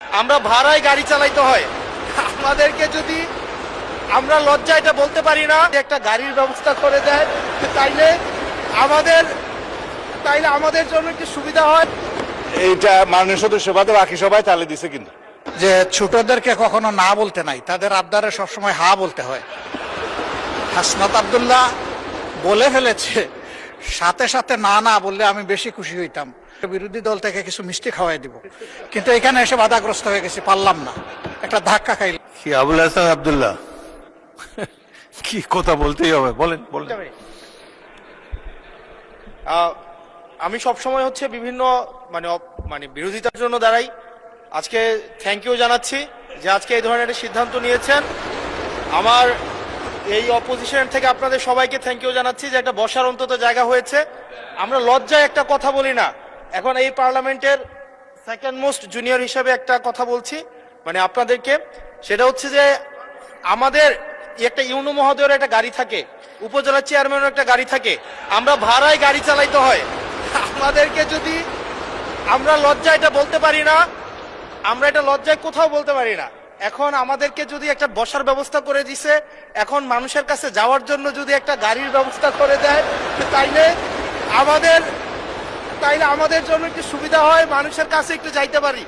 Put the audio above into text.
আমরা ভাড়ায় গাড়ি চালাইতে হয়, আমাদেরকে যদি আমরা লজ্জা এটা বলতে পারি না যে একটা গাড়ির ব্যবস্থা করে দেয়, তাইলে আমাদের জন্য একটু সুবিধা হয়। এইটা মাননীয় সদস্য বাদে বাকি সবাই তালে দিছে কিন্তু যে ছোটদেরকে কখনো না বলতে নাই, তাদের আবদারে সবসময় হা বলতে হয়। হাসনাত আব্দুল্লাহ বলে ফেলেছে, সাথে সাথে না না বললে আমি বেশি খুশি হইতাম, বিরোধী দল থেকে কিছু মিষ্টি খাওয়াই দিব, কিন্তু এখানে এসে বাধাগ্রস্ত হয়ে গেছি, পারলাম না, একটা ধাক্কা খাইল। কি আবুল হাসান আব্দুল্লাহ কি কথা বলতেই হবে, বলেন বলেন। আমি সবসময় হচ্ছে বিভিন্ন মানে বিরোধিতার জন্য দাঁড়াই। আজকে থ্যাংক ইউ জানাচ্ছি যে আজকে এই ধরনের একটা সিদ্ধান্ত নিয়েছেন। আমার এই অপোজিশন থেকে আপনাদের সবাইকে থ্যাংক ইউ জানাচ্ছি যে একটা বসার অন্তত জায়গা হয়েছে। আমরা লজ্জায় একটা কথা বলি না। এখন এই পার্লামেন্টের সেকেন্ড মোস্ট জুনিয়র হিসেবে একটা কথা বলছি মানে আপনাদেরকে, সেটা হচ্ছে যে আমাদের একটা ইউনো মহোদয়ের একটা গাড়ি থাকে, উপজেলা চেয়ারম্যানের একটা গাড়ি থাকে, আমরা ভাড়ায় গাড়ি চালাইতে হয়। আমাদেরকে যদি আমরা লজ্জা এটা বলতে পারি না, আমরা এটা লজ্জায় কোথাও বলতে পারি না। এখন আমাদেরকে যদি একটা বসার ব্যবস্থা করে দিছে, এখন মানুষের কাছে যাওয়ার জন্য যদি একটা গাড়ির ব্যবস্থা করে দেয়, তাইলে আমাদের জন্য একটু সুবিধা হয়, মানুষের কাছে একটু যাইতে পারি।